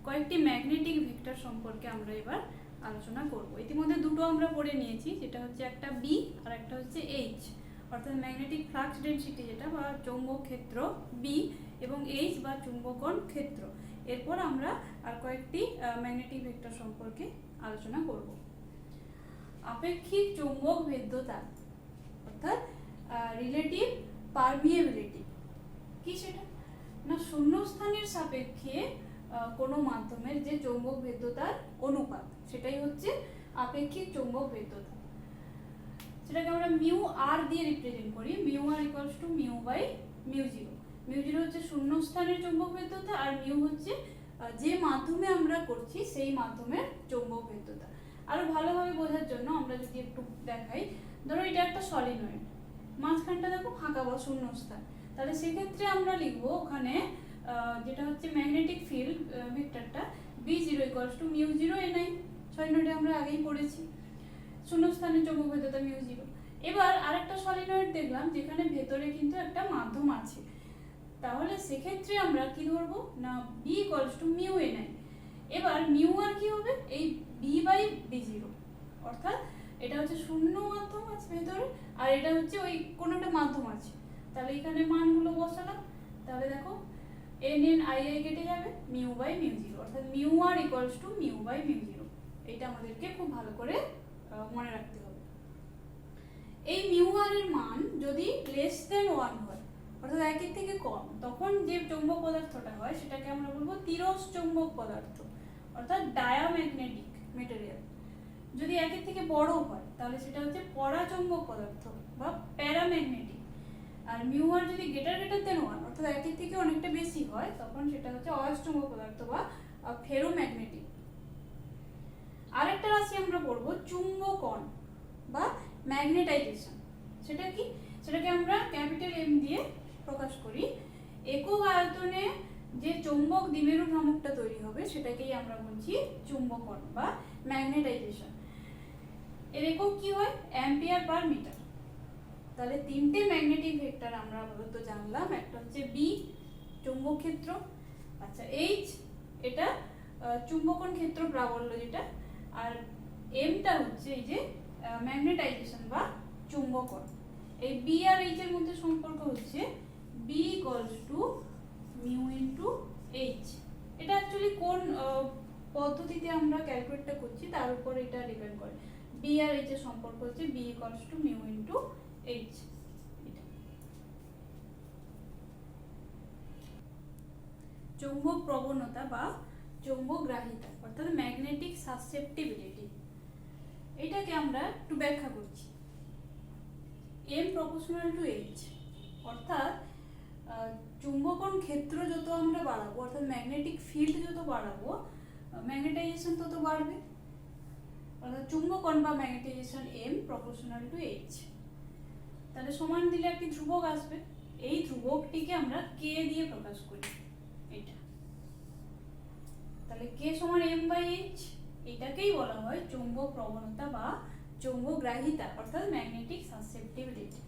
কয়েকটি magnetic vector সম্পর্কে আমরা এবার আলোচনা করব। ইতিমধ্যে দুটো আমরা পড়ে নিয়েছি, যেটা হচ্ছে একটা বি আর একটা হচ্ছে এইচ, অর্থাৎ ম্যাগনেটিক ফ্লাক্স ডেনসিটি যেটা বা চৌম্বক ক্ষেত্র বি, এবং এইচ বা চুম্বকন ক্ষেত্র। এরপর আমরা আর কয়েকটি ম্যাগনেটিক ভেক্টর সম্পর্কে আলোচনা করব। আপেক্ষিক চৌম্বক ভেদ্যতা অর্থাৎ রিলেটিভ পারমিয়েবিলিটি কি সেটা না, শূন্যস্থানের সাপেক্ষে কোনো মাধ্যমের যে চৌম্বক ভেদ্যতার অনুপাত, সেটাই হচ্ছে আপেক্ষিক চৌম্বক ভেদ্যতা। সেটাকে আমরা মিউ আর দিয়ে রিপ্রেজেন্ট করি। Mu r equals to mu by mu zero. Mu zero হচ্ছে শূন্যস্থানের চৌম্বক ভেদ্যতা, আর মিউ হচ্ছে যে মাধ্যমে আমরা করছি সেই মাধ্যমের চৌম্বক ভেদ্যতা। আরো ভালোভাবে বোঝার জন্য আমরা যদি একটু দেখাই, ধরো এটা একটা সলিনয়েড, মাঝখানটা দেখো ফাঁকা বা শূন্যস্থান, তাহলে সেক্ষেত্রে আমরা লিখবো ওখানে যেটা হচ্ছে ম্যাগনেটিক ফিল্ড ভেক্টরটা B zero equals to mu zero N I. সলিনয়েডে আমরা আগেই পড়েছি শূন্যস্থানের চৌম্বক ভেদ্যতা মিউ জিরো। এবার আরেকটা সলিনয়েড দেখলাম যেখানে ভেতরে কিন্তু একটা মাধ্যম আছে, তাহলে সেক্ষেত্রে আমরা কি ধরবো না B equals to mu n I. এবার মিউ আর কি হবে, এই বি বাই বি জিরো, অর্থাৎ এটা হচ্ছে শূন্য মাধ্যম আছে ভেতরে, আর এটা হচ্ছে ওই কোনো একটা মাধ্যম আছে। তাহলে এখানে মানগুলো বসালাম, তাহলে দেখো এন এন আই আই কেটে যাবে, মিউ বাই মিউ জিরো, অর্থাৎ mu r equals to mu by mu zero. এটা আমাদেরকে খুব ভালো করে মনে রাখতে হবে। এই মিউ আর এর মান যদি লেস দেন 1 হয়, অর্থাৎ একের থেকে কম, তখন যে চৌম্বক পদার্থটা হয় সেটাকে আমরা বলবো তিরস চৌম্বক পদার্থ, অর্থাৎ ডায়াম্যাগনেটিক মেটেরিয়াল। যদি একের থেকে বড় হয় তাহলে সেটা হচ্ছে পরাচৌম্বক পদার্থ বা প্যারাম্যাগনেটিক। আর মিউ আর যদি গ্রেটার দেন 1, অর্থাৎ একের থেকে অনেকটা বেশি হয়, তখন সেটা হচ্ছে অয়স্কচৌম্বক পদার্থ বা ফেরোম্যাগনেটিক। আরেকটা রাশি আমরা পড়বো চুম্বকন বা ম্যাগনেটাইজেশন। সেটা কি, সেটাকে আমরা ক্যাপিটাল এম দিয়ে প্রকাশ করি। একক আয়তনে যে চৌম্বক দ্বিমেরু ভ্রামকটা তৈরি হবে সেটাকেই আমরা বলছি চুম্বকন বা ম্যাগনেটাইজেশন। এর একক কি হয়, অ্যাম্পিয়ার পার মিটার। তাহলে তিনটে ম্যাগনেটিক ভেক্টর আমরা আপাতত জানলাম। একটা হচ্ছে বি চৌম্বক ক্ষেত্র, আচ্ছা এইচ এটা চুম্বকন ক্ষেত্র প্রাবল্য যেটা, আর এমটা হচ্ছে এই যে ম্যাগনেটাইজেশন বা চুম্বকন। এই বি আর এইচ এর মধ্যে সম্পর্ক হচ্ছে B equals to mu into H. এটা অ্যাকচুয়ালি কোন পদ্ধতিতে আমরা ক্যালকুলেটটা করছি তার উপর এটা ডিপেন্ড করে। বি আর এইচ এর সম্পর্ক হচ্ছে B equals to mu into H. চৌম্বক প্রবণতা বা চৌম্বক গ্রাহিতা অর্থাৎ ম্যাগনেটিক সাসেপ্টিবিলিটি, এটাকে আমরা একটু ব্যাখ্যা করছি। এম প্রপোর্শনাল টু এইচ, অর্থাৎ চুম্বকন ক্ষেত্র যত আমরা বাড়াবো, অর্থাৎ ম্যাগনেটিক ফিল্ড যত বাড়াবো, ম্যাগনেটাইজেশন তত বাড়বে। অর্থাৎ চুম্বকন বা magnetisation M proportional to H. তাহলে সমান দিলে একটি ধ্রুবক আসবে, এই ধ্রুবকটিকে আমরা কে দিয়ে প্রকাশ করি এটা। তাহলে কে সমান এম বাই এইচ, এটাকেই বলা হয় চৌম্বক প্রবণতা বা চৌম্বক গ্রাহিতা অর্থাৎ ম্যাগনেটিক সাসেপ্টিবিলিটি।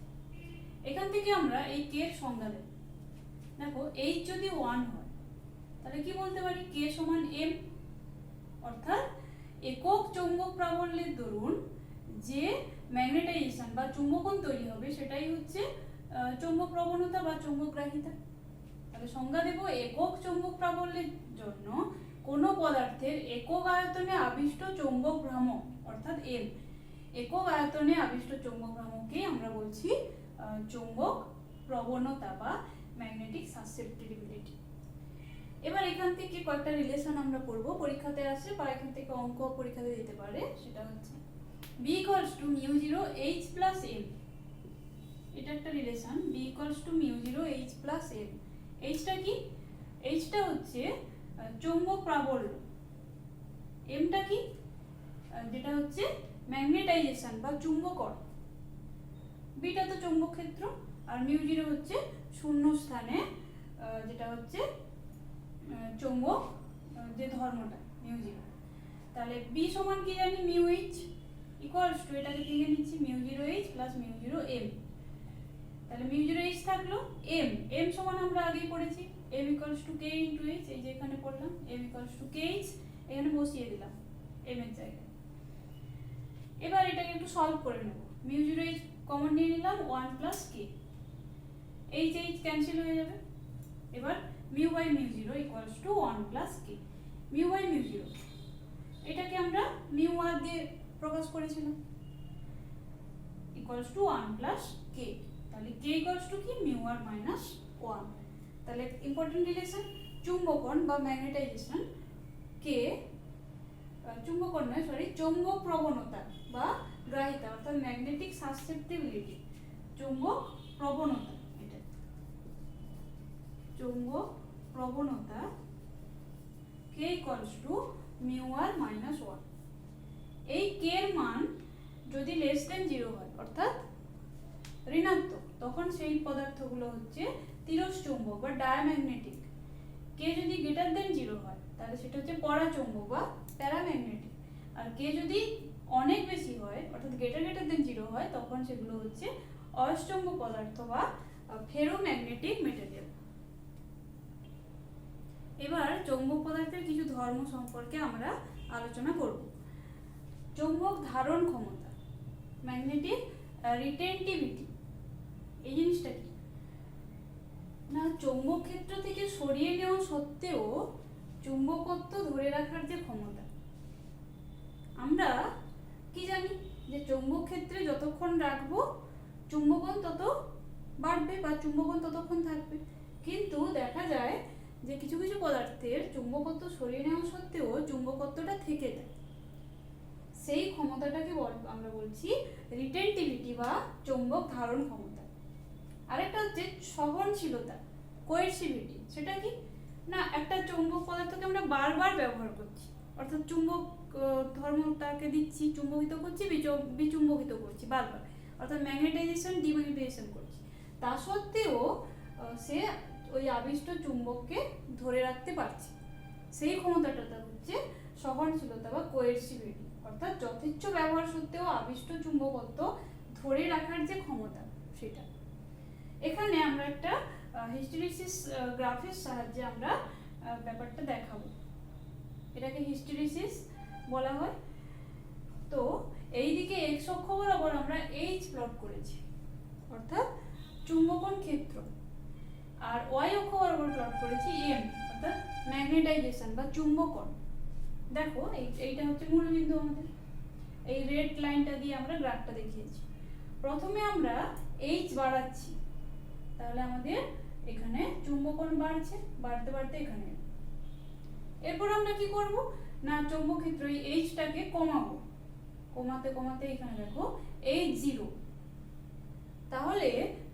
এখান থেকে আমরা এই কে এর সংজ্ঞা দেব। দেখো এইচ যদি 1 হয় তাহলে কি বলতে পারি, কে সমান এম, অর্থাৎ একক চৌম্বক প্রাবল্যের দরুন যে ম্যাগনেটাইজেশন বা চুম্বকন তৈরি হবে সেটাই হচ্ছে চৌম্বক প্রবণতা বা চৌম্বক গ্রাহিতা। তাহলে সংজ্ঞা দেব, একক চৌম্বক প্রাবল্যের জন্য কোন পদার্থের একক আয়তনে আবিষ্ট চৌম্বক ভ্রামক অর্থাৎ এম, একক আয়তনে আবিষ্ট চৌম্বক ভ্রামককে আমরা বলছি চৌম্বক প্রবণতা বা ম্যাগনেটিক সাসেপ্টিবিলিটি। এবার এখান থেকে কয়েকটা রিলেশন আমরা পড়ব, পরীক্ষাতে আসে বা এখান থেকে অঙ্ক পরীক্ষাতে দিতে পারে। সেটা হচ্ছে B equals to mu zero H plus M, এটা একটা relation. B equals to mu zero H plus M. এইচটা কি, এইচটা হচ্ছে চৌম্বক প্রাবল্য, এমটা কি যেটা হচ্ছে ম্যাগনেটাইজেশন বা চুম্বকন, বিটা তো চৌম্বক ক্ষেত্র, আর মিউ জিরো হচ্ছে শূন্য স্থানে যেটা হচ্ছে চৌম্বক যে ধর্মটা মিউ জিরো। তাহলে বি সমান কি জানি মিউ এইচ ইকুয়ালস টু, এটাকে ভেঙে নিচ্ছি, mu zero H plus mu zero M. তাহলে মিউ জিরো এইচ থাকলো, এম সমান আমরা আগেই পড়েছি m equals to k into h, এই যে এখানে পড়লাম m ইকুয়ালস টু kh, এখানে বসিয়ে দিলাম m এর জায়গায়। এবার এটাকে একটু সলভ করে নেব। মিউ জিরো h কমন নিয়ে নিলাম, 1 প্লাস k, h ক্যান্সেল হয়ে যাবে। এবার mu by mu zero equals to 1 plus k, mu by mu zero এটাকে আমরা মিউ আর দিয়ে প্রকাশ করেছিলাম, ইকুয়ালস টু 1 প্লাস k, তাহলে k ইকুয়ালস টু কি মিউ আর মাইনাস 1। তাহলে ইম্পর্টেন্ট রিলেশন, চুম্বকন বা ম্যাগনেটাইজেশন কে, চুম্বকন নয় সরি, চৌম্বক প্রবণতা বা গ্রাহিতা অর্থাৎ ম্যাগনেটিক সাসসেপ্টিবিলিটি, চৌম্বক প্রবণতা, এটা চৌম্বক প্রবণতা K equals to mu R minus 1। এই কে এর মান যদি লেস দেন 0 হয় অর্থাৎ ঋণাত্মক, তখন সেই পদার্থগুলো হচ্ছে তিরস্চুম্বক বা ডায়াম্যাগনেটিক। কে যদি গ্রেটার দেন 0 হয় তাহলে সেটা হচ্ছে পরাচৌম্বক বা প্যারাম্যাগনেটিক। আর কে যদি অনেক বেশি হয় অর্থাৎ গ্রেটার দেন 0 হয় তখন সেগুলো হচ্ছে অয়স্চুম্বক পদার্থ বা ফেরোম্যাগনেটিক মেটেরিয়াল। এবার চৌম্বক পদার্থের কিছু ধর্ম সম্পর্কে আমরা আলোচনা করব। চৌম্বক ধারণ ক্ষমতা, ম্যাগনেটিক রিটেনটিভিটি, এই জিনিসটা কি না, চৌম্বক ক্ষেত্র থেকে সরিয়ে নেওয়া সত্ত্বেও চুম্বকত্ব ধরে রাখার যে ক্ষমতা। আমরা কি জানি যে চৌম্বক ক্ষেত্রে যতক্ষণ রাখবো চুম্বকন তত বাড়বে বা চুম্বকন ততক্ষণ থাকবে, কিন্তু দেখা যায় যে কিছু কিছু পদার্থের চুম্বকত্ব সরিয়ে নেওয়া সত্ত্বেও চুম্বকত্বটা থেকে যায়, সেই ক্ষমতাটাকে আমরা বলছি রিটেনটিভিটি বা চৌম্বক ধারণ ক্ষমতা। আরেকটা হচ্ছে সহনশীলতা, কোয়েরসিভিটি, সেটা কি না, একটা চৌম্বক পদার্থকে আমরা বারবার ব্যবহার করছি অর্থাৎ চুম্বক ধর্মটাকে দিচ্ছি, চুম্বকিত করছি, বিচুম্বকিত করছি বারবার, অর্থাৎ ম্যাগনেটাইজেশন ডিম্যাগনেটাইজেশন করছি, তা সত্ত্বেও সে ওই আবিষ্ট চুম্বককে ধরে রাখতে পারছে, সেই ক্ষমতাটা হচ্ছে সহনশীলতা বা কোয়েরসিভিটি, অর্থাৎ যথেচ্ছ ব্যবহার সত্ত্বেও আবিষ্ট চুম্বকত্ব ধরে রাখার যে ক্ষমতা সেটা। এখানে আমরা একটা হিস্টেরিসিস গ্রাফের সাহায্যে আমরা ব্যাপারটা দেখাবো, এটাকে হিস্টেরিসিস বলা হয়। তো এইদিকে এক্স অক্ষ বরাবর আমরা এইচ প্লট করেছি অর্থাৎ চুম্বকন ক্ষেত্র, আর ওয়াই অক্ষ বরাবর প্লট করেছি এম অর্থাৎ ম্যাগনেটাইজেশন বা চুম্বকন। দেখো এইটা হচ্ছে মূলবিন্দু আমাদের, এই রেড লাইনটা দিয়ে আমরা গ্রাফটা দেখিয়েছি। প্রথমে আমরা এইচ বাড়াচ্ছি, তাহলে আমাদের এখানে চুম্বকন বাড়ছে, বাড়তে বাড়তে এখানে। এরপর আমরা কি করব না, চৌম্বক ক্ষেত্র এই এইচটাকে কমাবো, কমাতে কমাতে এখানে দেখো এইচ 0, তাহলে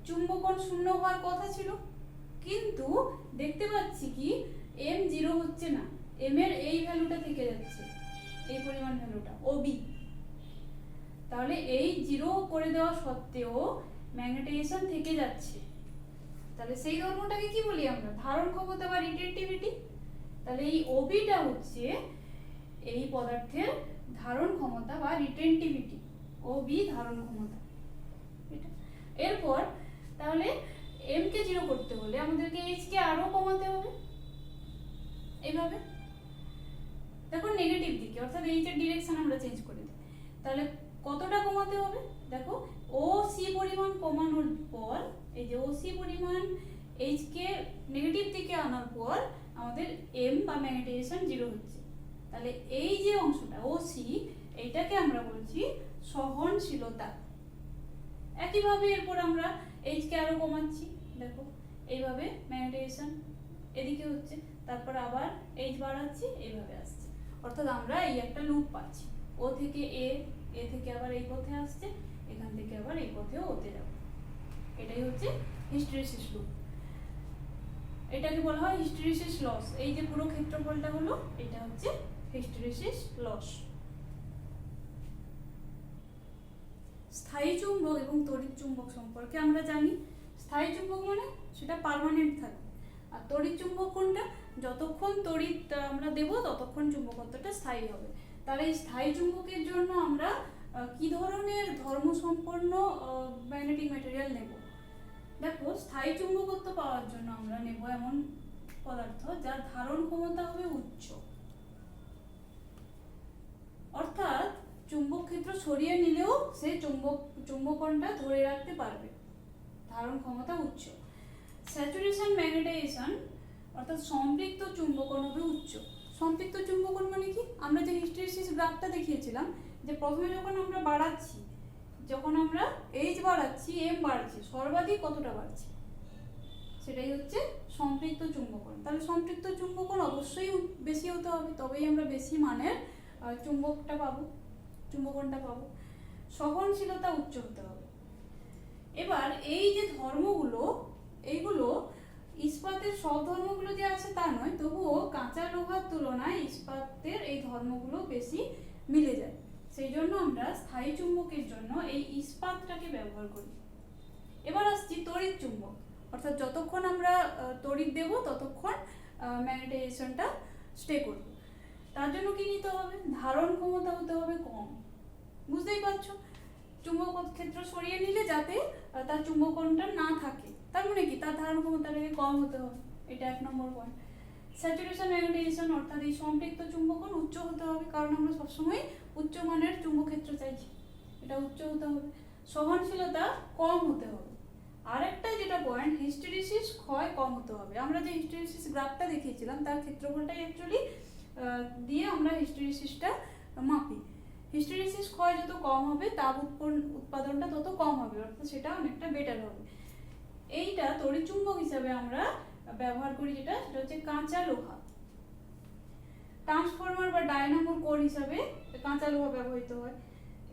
চুম্বকন শূন্য হওয়ার কথা ছিল, কিন্তু দেখতে পাচ্ছি কি এম 0 হচ্ছে না, এম এর এই ভ্যালুটা থেকে যাচ্ছে, এই পরিমাণ ভ্যালুটা ওবি। তাহলে এই 0 করে দেওয়া সত্ত্বেও ম্যাগনেটাইজেশন থেকে যাচ্ছে, তাহলে সেই ধর্মটাকে কি বলি আমরা, ধারণ ক্ষমতা বা রিটেনটিভিটি। তাহলে এই ওবিটা হচ্ছে এই পদার্থের ধারণ ক্ষমতা বা রিটেনটিভিটি, ওবি ধারণ ক্ষমতা এটা। এরপর তাহলে এম কে 0 করতে হলে আমাদেরকে এইচ কে আরো কমাতে হবে, এইভাবে দেখো নেগেটিভ দিকে অর্থাৎ এইচ এর ডিরেকশন আমরা চেঞ্জ করে দিই। তাহলে কতটা কমাতে হবে, দেখো ও সি পরিমাণ কমানোর পর, এই যে ও সি পরিমাণ এইচ কে নেগেটিভ দিকে আনার পর আমাদের এম বা ম্যাগনেটাইজেশন 0 হচ্ছে। তাহলে এই যে অংশটা ও সি, এইটাকে আমরা বলছি সহনশীলতা। একইভাবে এরপর আমরা এইচ কে আরো কমাচ্ছি, দেখো এইভাবে ম্যাগনেটাইজেশন এদিকে হচ্ছে, তারপর আবার এইচ বাড়াচ্ছি, এইভাবে আসছে, অর্থাৎ আমরা এই একটা লুপ পাচ্ছি, ও থেকে এ থেকে আবার এই পথে আসছে, এখান থেকে আবার এই পথেও ওতে যাব, এটাই হচ্ছে হিস্টেরিসিস লুপ। এটাকে বলা হয় হিস্টেরিসিস লস। এই যে পুরো ক্ষেত্রফলটা হলো এটা হচ্ছে হিস্টেরিসিস লস। স্থায়ী চুম্বক এবং তড়িৎ চুম্বক সম্পর্কে আমরা জানি। স্থায়ী চুম্বক মানে সেটা পার্মানেন্ট থাকবে, আর তড়িৎ চুম্বক কোনটা, যতক্ষণ তড়িৎ আমরা দেব ততক্ষণ চুম্বকত্বটা স্থায়ী হবে। তাহলে এই স্থায়ী চুম্বকের জন্য আমরা কি ধরনের ধর্মসম্পন্ন ম্যাগনেটিক ম্যাটেরিয়াল নেব। দেখো স্থায়ী চুম্বকত্ব পাওয়ার জন্য আমরা নেব এমন পদার্থ যার ধারণ ক্ষমতা হবে উচ্চ, অর্থাৎ চুম্বক ক্ষেত্র সরিয়ে নিলেও সে চুম্বকনটা ধরে রাখতে পারবে, ধারণ ক্ষমতা উচ্চ। স্যাচুরেশন ম্যাগনেটাইজেশন অর্থাৎ সম্পৃক্ত চুম্বকন হবে উচ্চ। সম্পৃক্ত চুম্বকন মানে কি? আমরা যে হিস্টেরিসিস গ্রাফটা দেখিয়েছিলাম যে প্রথমে যখন আমরা বাড়াচ্ছি, যখন আমরা এইচ বাড়াচ্ছি, এম বাড়ছে, সর্বাধিক কতটা বাড়ছে, সেটাই হচ্ছে সম্পৃক্ত চুম্বকন। তাহলে সম্পৃক্ত চুম্বকন অবশ্যই বেশি হতে হবে, তবেই আমরা বেশি মানের চুম্বকটা পাবো, চুম্বকনটা পাবো। সহনশীলতা উচ্চ হতে হবে। এবার এই যে ধর্মগুলো, এইগুলো ইস্পাতের সব ধর্মগুলো যে আছে তা নয়, তবুও কাঁচা লোহার তুলনায় ইস্পাতের এই ধর্মগুলো বেশি মিলে যায়। সেই জন্য আমরা স্থায়ী চুম্বকের জন্য এই ইস্পাতটাকে ব্যবহার করি। এবার আসছি তড়িৎ চুম্বক, অর্থাৎ যতক্ষণ আমরা তড়িৎ দেব ততক্ষণ ম্যাগনেটাইজেশনটা স্টে করবে। তার জন্য কি নিতে হবে? ধারণ ক্ষমতা হতে হবে কম। বুঝতেই পারছো, চুম্বক ক্ষেত্র সরিয়ে নিলে যাতে তার চুম্বকনটা না থাকে, তার মানে কি তার ধারণ ক্ষমতাটাকে কম হতে হবে, এটা 1 নম্বর পয়েন্ট। স্যাচুরেশন ম্যাগনেটাইজেশন অর্থাৎ এই সম্পৃক্ত চুম্বকন উচ্চ হতে হবে, কারণ আমরা সবসময় উচ্চ মানের চুম্বক ক্ষেত্র চাইছি, এটা উচ্চ হতে হবে। সহনশীলতা কম হতে হবে। আরেকটা যেটা পয়েন্ট, হিস্টেরিসিস ক্ষয় কম হতে হবে। আমরা যে হিস্টেরিসিস গ্রাফটা দেখিয়েছিলাম তার ক্ষেত্রফলটাই অ্যাকচুয়ালি দিয়ে আমরা হিস্টেরিসিসটা মাপি। হিস্টেরিসিস ক্ষয় যত কম হবে তাপ উৎপাদনটা তত কম হবে, অর্থাৎ সেটা অনেকটা বেটার হবে। এইটা তড়িৎচুম্বক হিসাবে আমরা ব্যবহার করি, যেটা সেটা হচ্ছে কাঁচা লোহা। ট্রান্সফরমার বা ডায়নামোর কোর হিসাবে কাঁচা লোহা ব্যবহৃত হয়,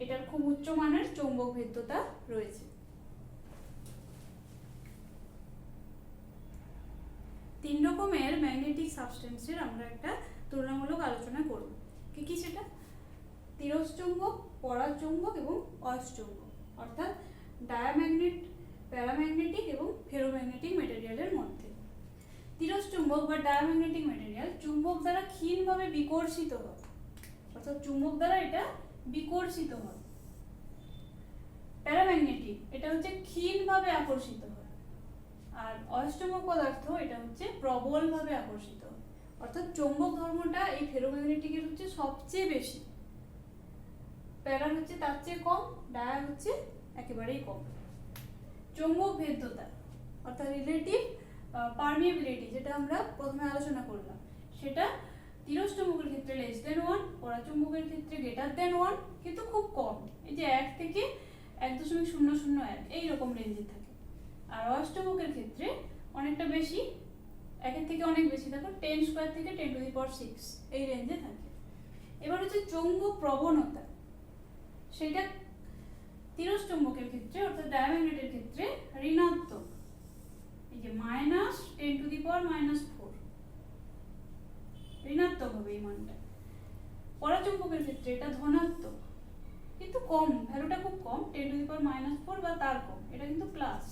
এটার খুব উচ্চ মানের চৌম্বক ভেদ্যতা রয়েছে। 3 রকমের ম্যাগনেটিক সাবস্টেন্সের আমরা একটা তুলনামূলক আলোচনা করব। কি কি সেটা? তিরস্চুম্বক, পরাচুম্বক এবং অয়স্চুম্বক, অর্থাৎ ডায়াম্যাগনেট, প্যারাম্যাগনেটিক এবং ফেরোম্যাগনেটিক মেটেরিয়ালের মধ্যে। তিরস্চুম্বক বা ডায়াম্যাগনেটিক মেটেরিয়াল চুম্বক দ্বারা ক্ষীণভাবে বিকর্ষিত হয়, অর্থাৎ চুম্বক দ্বারা এটা বিকর্ষিত হয়। প্যারাম্যাগনেটিক এটা হচ্ছে ক্ষীণভাবে আকর্ষিত হয়। আর অয়স্চুম্বক পদার্থ এটা হচ্ছে প্রবলভাবে আকর্ষিত হয়, অর্থাৎ চৌম্বক ধর্মটা এই ফেরোম্যাগনেটিকের হচ্ছে সবচেয়ে বেশি, প্যারা হচ্ছে তার চেয়ে কম, ডায়া হচ্ছে একেবারেই কম। চৌম্বক ভেদ্যতা অর্থাৎ রিলেটিভ পারমিয়েবিলিটি, যেটা আমরা প্রথমে আলোচনা করলাম, সেটা তিরস্চুম্বকের ক্ষেত্রে <1, পরাচুম্বকের ক্ষেত্রে <1, কিন্তু খুব কম, এই যে 1 থেকে 1.001 এইরকম রেঞ্জে থাকে। আর অয়স্চুম্বকের ক্ষেত্রে অনেকটা বেশি, 1 থেকে অনেক বেশি, দেখো 10² থেকে 10⁶ এই রেঞ্জে থাকে। এবার হচ্ছে চৌম্বক প্রবণতা, সেটা তিরস্চুম্বকের ক্ষেত্রে অর্থাৎ ডায়াম্যাগনেটের ক্ষেত্রে ঋণাত্মক, এই যে -10⁻⁻⁴ ঋণাত্মক হবে এই মানটা। পরাচুম্বকের ক্ষেত্রে এটা ধনাত্মক, কিন্তু কম, ভ্যালুটা খুব কম, 10⁻⁴ বা তার কম, এটা কিন্তু প্লাস।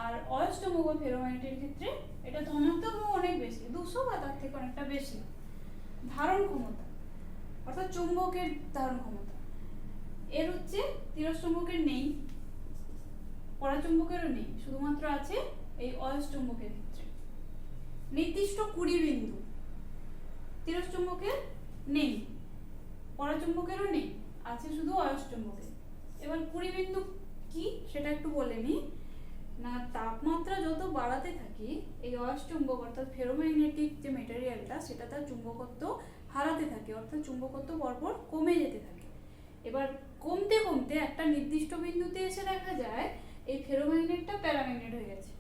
আর অয়স্চুম্বক বা ফেরোম্যাগনেটের ক্ষেত্রে এটা ধনাত্মক এবং অনেক বেশি, 200 বা তার থেকে অনেকটা বেশি। ধারণ ক্ষমতা অর্থাৎ চুম্বকের ধারণ ক্ষমতা, এর হচ্ছে তিরস্চুম্বকের নেই, পরাচুম্বকেরও নেই, শুধুমাত্র আছে এই অয়স্চুম্বকের ক্ষেত্রে। নির্দিষ্ট 20 বিন্দু তিরস্চুম্বকের নেই, পরাচুম্বকেরও নেই, আছে শুধু অয়স্চুম্বকের। এবার 20 বিন্দু কি সেটা একটু বলে নি না, তাপমাত্রা যত বাড়াতে থাকি এই অয়স্চুম্বক অর্থাৎ ফেরোম্যাগনেটিক যে মেটেরিয়ালটা সেটা তার চুম্বকত্ব হারাতে থাকে, অর্থাৎ চুম্বকত্ব পরপর কমে যেতে থাকে। এবার কমতে কমতে একটা নির্দিষ্ট বিন্দুতে এসে দেখা যায় এই ফেরোম্যাগনেটটা প্যারাম্যাগনেট হয়ে গেছে,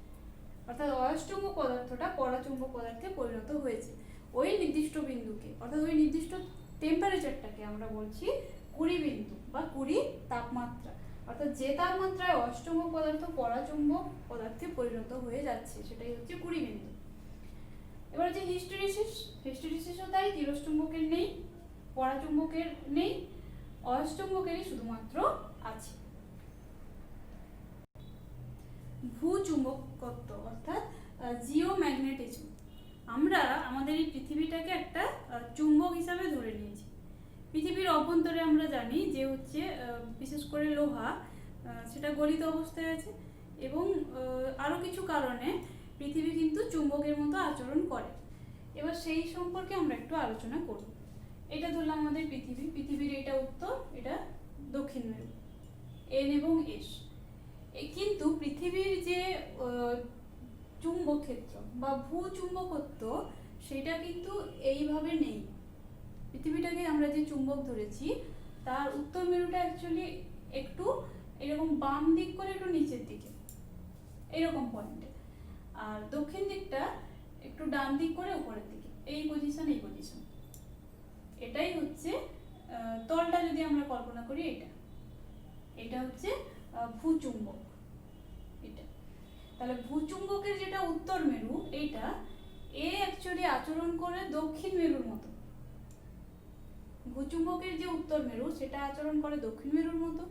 অর্থাৎ অয়স্চুম্বক পদার্থটা পরাচুম্বক পদার্থে পরিণত হয়েছে। ওই নির্দিষ্ট বিন্দুকে অর্থাৎ ওই নির্দিষ্ট টেম্পারেচারটাকে আমরা বলছি 20 বিন্দু বা 20 তাপমাত্রা, অর্থাৎ যে তাপমাত্রায় অয়স্চুম্বক পদার্থ পরাচুম্বক পদার্থে পরিণত হয়ে যাচ্ছে সেটাই হচ্ছে 20 বিন্দু। এবার যে হিস্টেরিসিসও তাই, তিরস্চুম্বকের নেই, পরাচুম্বকের নেই, অয়স্চুম্বকেরই শুধুমাত্র আছে। ভূচুম্বকত্ব অর্থাৎ জিওম্যাগনেটিজম, আমরা আমাদের এই পৃথিবীটাকে একটা চুম্বক হিসাবে ধরে নিয়েছি। পৃথিবীর অভ্যন্তরে আমরা জানি যে হচ্ছে বিশেষ করে লোহা সেটা গলিত অবস্থায় আছে, এবং আরও কিছু কারণে পৃথিবী কিন্তু চুম্বকের মতো আচরণ করে। এবার সেই সম্পর্কে আমরা একটু আলোচনা করব। এটা ধরলাম আমাদের পৃথিবী, পৃথিবীর এটা উত্তর, এটা দক্ষিণ মেরু, এন এবং এস। কিন্তু পৃথিবীর যে চুম্বক ক্ষেত্র বা ভূচুম্বকত্ব সেটা কিন্তু এইভাবে নেই। পৃথিবীটাকে আমরা যে চুম্বক ধরেছি তার উত্তর মেরুটা অ্যাকচুয়ালি একটু এরকম বাম দিক করে একটু নিচের দিকে এরকম পয়েন্টে, আর দক্ষিণ দিকটা একটু ডান দিক করে উপরের দিকে, এই পজিশন এই পজিশন। এটাই হচ্ছে তলটা যদি আমরা কল্পনা করি, এটা হচ্ছে ভূচুম্বক। এটা তাহলে ভূচুম্বকের যেটা উত্তর মেরু এইটা অ্যাকচুয়ালি আচরণ করে দক্ষিণ মেরুর মতো। ভূচুম্বকের যে উত্তর মেরু সেটা আচরণ করে দক্ষিণ মেরুর মতো,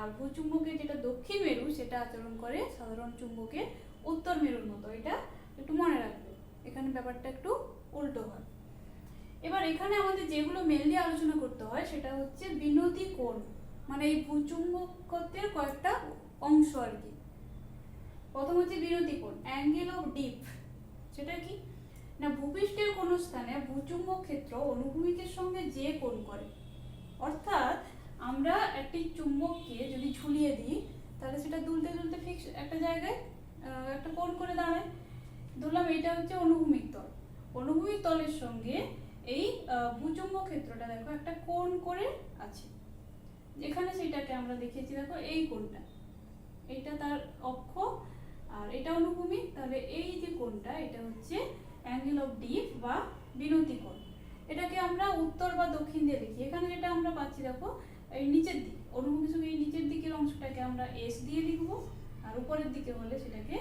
আর ভূচুম্বকের যেটা দক্ষিণ মেরু সেটা আচরণ করে সাধারণ চুম্বকের উত্তর মেরুর মতো। এটা একটু মনে রাখবে, এখানে ব্যাপারটা একটু উল্টো হয়। এবার এখানে আমাদের যেগুলো মেনলি আলোচনা করতে হয় সেটা হচ্ছে বিনতি কোণ, মানে এই ভূচুম্বকত্বের কয়েকটা অংশ আর কি। প্রথম হচ্ছে বিনতি কোণ, অ্যাঙ্গেল অফ ডিপ। সেটা কি না, ভূপৃষ্ঠের কোন স্থানে ভূচুম্বক ক্ষেত্র অনুভূমিকের সঙ্গে যে কোণ করে। অর্থাৎ আমরা একটি চুম্বককে যদি ঝুলিয়ে দিই তাহলে সেটা দুলতে দুলতে ফিক্স একটা জায়গায় একটা কোণ করে দাঁড়ায়। ধরলাম এটা হচ্ছে অনুভূমিক তল, অনুভূমিক তলের সঙ্গে এই ভূচুম্বক ক্ষেত্রটা দেখো একটা কোণ করে আছে, যেখানে সেটাকে আমরা দেখিয়েছি দেখো এই কোণটা, এটা তার অক্ষ আর এটা অনুভূমিক। তাহলে এই যে কোণটা এটা হচ্ছে অ্যাঙ্গেল অফ ডিপ বা বিনতি কোণ। এটাকে আমরা উত্তর বা দক্ষিণ দিয়ে লিখি। এখানে যেটা আমরা পাচ্ছি দেখো এই নিচের দিক, অনুভূমিক সঙ্গে এই নিচের দিকের অংশটাকে আমরা এস দিয়ে লিখবো, আর উপরের দিকে হলে সেটাকে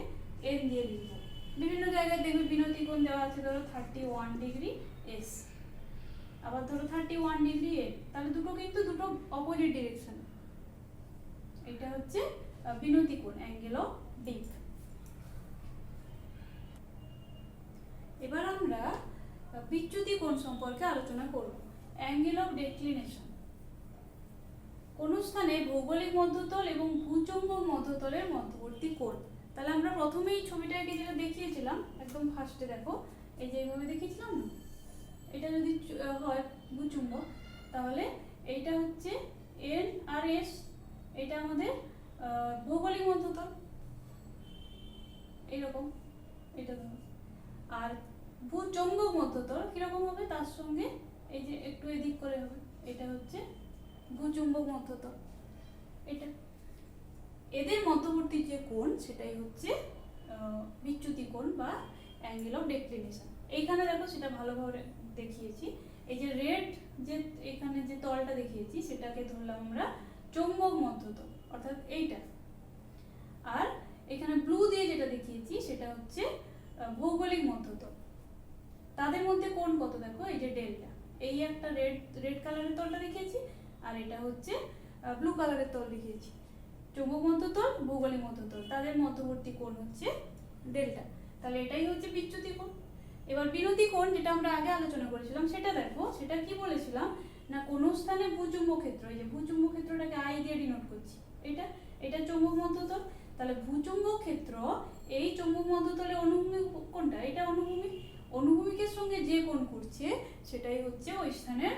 এন দিয়ে লিখবো। বিভিন্ন জায়গায় দেখবে বিনতি কোণ দেওয়া আছে, ধরো 31 ডিগ্রি এস, আবার ধরো 31 ডিগ্রি এন। তাহলে দুটো কিন্তু দুটো অপোজিট ডিরেকশন। এটা হচ্ছে বিনতি কোণ, অ্যাঙ্গেল অফ ডিপ। এবার আমরা বিচ্যুতি কোণ সম্পর্কে আলোচনা করব। অ্যাঙ্গেল অফ ডেক্লিনেশন, কোন স্থানে ভৌগোলিক মধ্যতল এবং ভূচুম্বক মধ্যতলের মধ্যবর্তী কোণ। তাহলে আমরা প্রথমেই ছবিটাকে যেটা দেখিয়েছিলাম একদম ফার্স্টে দেখো, এই যে এইভাবে দেখিয়েছিলাম না, এটা যদি হয় ভূচুম্বক তাহলে এইটা হচ্ছে এন আর এস, এটা আমাদের ভৌগোলিক মধ্যতল এইরকম, এটা ধরো। আর ভূচুম্বক মধ্যতল কিরকম হবে, তার সঙ্গে এই যে একটু এদিক করে হবে, এটা হচ্ছে ভূচুম্বক মধ্যতল। এটা এদের মধ্যবর্তী যে কোণ সেটাই হচ্ছে বিচ্যুতি কোণ বা অ্যাঙ্গেল অফ ডেক্লিনেশন। এইখানে দেখো সেটা ভালোভাবে দেখিয়েছি। এই যে রেড যে এখানে যে তলটা দেখিয়েছি সেটাকে ধরলাম আমরা চৌম্বক মধ্যতল, অর্থাৎ এইটা। আর এখানে ব্লু দিয়ে যেটা দেখিয়েছি সেটা হচ্ছে ভৌগোলিক মধ্যতল। তাদের মধ্যে কোণ কত দেখো, এই যে ডেল্টা, এই একটা রেড কালারের তলটা দেখিয়েছি, আর এটা হচ্ছে ব্লু কালারের তল দেখিয়েছি। চৌম্বক মধ্যতল, ভৌগোলিক মধ্যতল, তাদের মধ্যবর্তী কোণ হচ্ছে ডেল্টা। তাহলে এটাই হচ্ছে বিচ্যুতি কোণ। এবার বিনতি কোণ যেটা আমরা আগে আলোচনা করেছিলাম সেটা দেখো, সেটা কি বলেছিলাম না, কোন স্থানে ভূচুম্বক ক্ষেত্র, এই যে ভূচুম্বক ক্ষেত্রটাকে আই দিয়ে ডিনোট করছি, এটা চৌম্বক মধ্যতল। তাহলে ভূচুম্বক ক্ষেত্র এই চৌম্বক মধ্যতলে অনুভূমিক কোণটা, এটা অনুভূমিক, অনুভূমিকের সঙ্গে যে কোণ করছে সেটাই হচ্ছে ওই স্থানের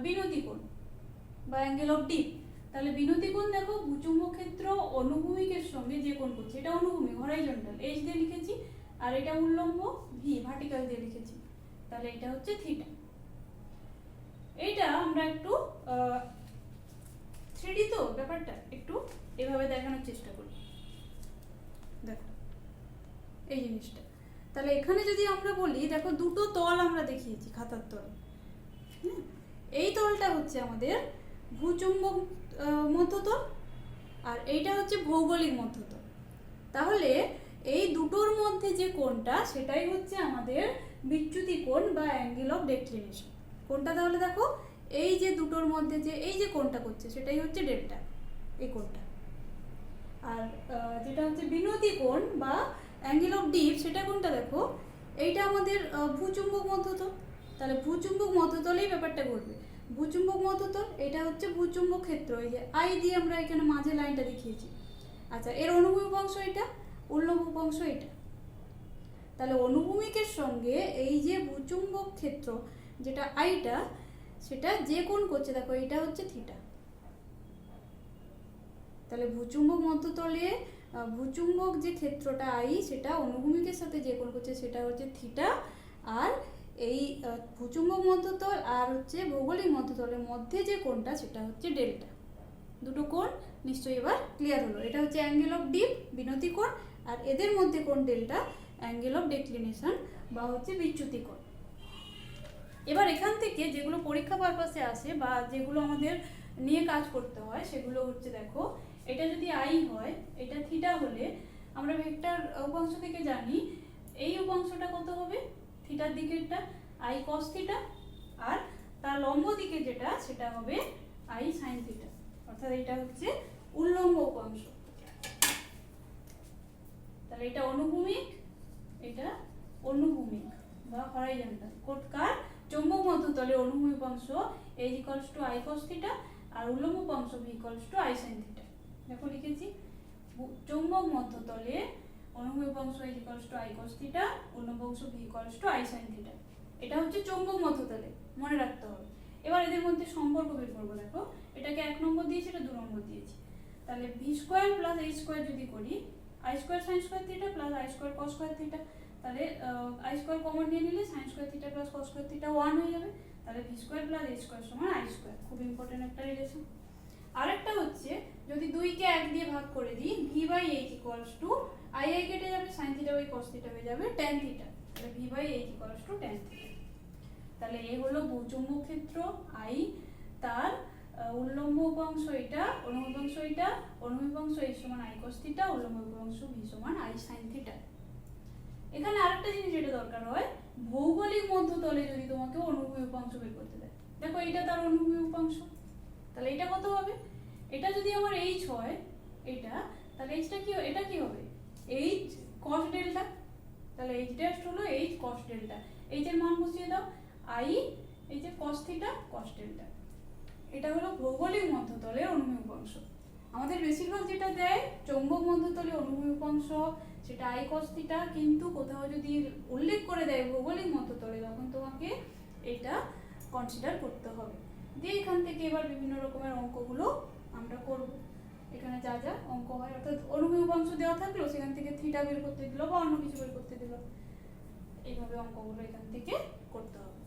বিনতি কোণ বা অ্যাঙ্গেল অফ ডিপ। তাহলে বিনতি কোণ দেখো, ভূচুম্বক ক্ষেত্র অনুভূমিকের সঙ্গে যে কোণ করছে, এটা অনুভূমিক হরাইজন্টাল এইচ দিয়ে লিখেছি, আর এটা উল্লম্ব ভি ভার্টিক্যাল দিয়ে লিখেছি। তাহলে এটা হচ্ছে থিটা। এইটা আমরা একটু 3D তো ব্যাপারটা একটু এভাবে দেখানোর চেষ্টা করি। দেখো এই জিনিসটা, তাহলে এখানে যদি আমরা বলি দেখো দুটো তল আমরা দেখিয়েছি খাতার তল। এই তলটা হচ্ছে আমাদের ভূচুম্বক মধ্যতল, আর এইটা হচ্ছে ভৌগোলিক মধ্যতল। তাহলে এই দুটোর মধ্যে যে কোণটা সেটাই হচ্ছে আমাদের বিচ্যুতি কোণ বা অ্যাঙ্গেল অফ ডেক্লিনেশন। কোণটা তাহলে দেখো এই যে দুটোর মধ্যে যে এই যে কোণটা করছে সেটাই হচ্ছে ডেল্টা, এই কোণটা। আর যেটা হচ্ছে বিনতি কোণ বা অ্যাঙ্গেল অফ ডিপ সেটা কোণটা দেখো, এইটা আমাদের ভূচুম্বক মধ্যতল। তাহলে ভূচুম্বক মধ্যতলেই ব্যাপারটা ঘটবে। ভূচুম্বক মধ্যতল, এটা হচ্ছে ভূচুম্বক ক্ষেত্র, এই যে আই দিয়ে আমরা এখানে মাঝে লাইনটা দেখিয়েছি। আচ্ছা, এর অনুভূমিক অংশ এটা, উল্লম্ব অংশ এটা। তাহলে অনুভূমিকের সঙ্গে এই যে ভূচুম্বক ক্ষেত্র যেটা আইটা, সেটা যে কোণ করছে, দেখো এটা হচ্ছে থিটা। তাহলে ভূচুম্বক মধ্যতলে ভূচুম্বক যে ক্ষেত্রটা আই, সেটা অনুভূমিকের সাথে যে কোণ করছে সেটা হচ্ছে থিটা। আর এই ভূচুম্বক মধ্যতল আর হচ্ছে ভৌগোলিক মধ্যতলের মধ্যে যে কোণটা সেটা হচ্ছে ডেল্টা। দুটো কোণ নিশ্চয়ই এবার ক্লিয়ার হলো। এটা হচ্ছে অ্যাঙ্গেল অফ ডিপ, বিনতি কোণ, আর এদের মধ্যে কোণ ডেল্টা, অ্যাঙ্গেল অফ ডেক্লিনেশন বা হচ্ছে বিচ্যুতি কোণ। এবার এখান থেকে যেগুলো পরীক্ষা পারপাসে আসে বা যেগুলো আমাদের নিয়ে কাজ করতে হয় সেগুলো হচ্ছে, দেখো এটা যদি আই হয়, এটা থিটা হলে আমরা ভেক্টর উপাংশ থেকে জানি এই উপাংশটা কত হবে, থিটার দিকেরটা আই কস থিটা, আর তার লম্ব দিকে যেটা সেটা হবে আই সাইন থিটা। অর্থাৎ এটা হচ্ছে উল্লম্ব উপাংশ। তাহলে এটা অনুভূমিক, এটা অনুভূমিক বা হরাইজন্টাল। কোটকার চৌম্বক মধ্যতলে অনুভূমিক উপাংশ a equals to I cos theta আর উল্লম্ব উপাংশ b equals to I sine theta. দেখো লিখেছি, চৌম্বক মধ্যতলে অনুভূমিক উপাংশ a equals to I cos theta, উল্লম্ব উপাংশ b equals to I sine theta. এটা হচ্ছে চৌম্বক মধ্যতলে, মনে রাখতে হবে। এবার এদের মধ্যে সম্পর্ক বের করবো। দেখো এটাকে 1 নম্বর দিয়েছি, এটা 2 নম্বর দিয়েছি। তাহলে v square plus h square যদি করি, I square sine square theta plus I square cos square theta, তাহলে আই স্কয়ার কমন নিয়ে নিলে sine square theta plus cos square theta 1 হয়ে যাবে। তাহলে v square plus h square সমান I square. খুব ইম্পর্টেন্ট একটা রিলেশন। আরেকটা হচ্ছে যদি 2 কে 1 দিয়ে ভাগ করে দিই, v by h equals to I I কেটে যাবে, sine theta by cos theta হয়ে যাবে tan থিটা। তাহলে v by h equals to tan theta. তাহলে এই হলো চৌম্বক ক্ষেত্র আই, তার উল্লম্ব উপাংশ এটা, অনুভূমিক উপাংশ এটা, অনুভূমিক উপাংশ a সমান আই cos থিটা, উল্লম্ব উপাংশ b সমান আই sin থিটা। এখানে আরেকটা জিনিস যেটা দরকার হয়, ভৌগোলিক মধ্যতলে যদি তোমাকে অনুভূমিক উপাংশ বের করতে দেয়, দেখো এটা তার অনুভূমিক উপাংশ, তাহলে এটা কত হবে, এটা যদি আমার h হয় এটা, তাহলে hটা কি, এটা কি হবে h cos ডেল্টা। তাহলে h ড্যাশ হলো h cos ডেল্টা। h এর মান বসিয়ে দাও, i এই যে cos থিটা cos ডেল্টা। এটা হলো ভৌগোলিক মধ্যতলে অনুভূমিক উপাংশ। আমাদের বেশিরভাগ যেটা দেয় চৌম্বক মধ্যতলে অনুভূমিক উপাংশ, সেটা আই cos থিটা, কিন্তু কোথাও যদি উল্লেখ করে দেয় ভৌগোলিক মধ্যতলে, তখন তোমাকে এটা কনসিডার করতে হবে। দিয়ে এখান থেকে এবার বিভিন্ন রকমের অঙ্কগুলো আমরা করব। এখানে যা যা অঙ্ক হয়, অর্থাৎ অনুভূমিক উপাংশ দেওয়া থাকলো, সেখান থেকে থিটা বের করতে দিল বা অন্য কিছু বের করতে দিল, এইভাবে অঙ্কগুলো এখান থেকে করতে হবে।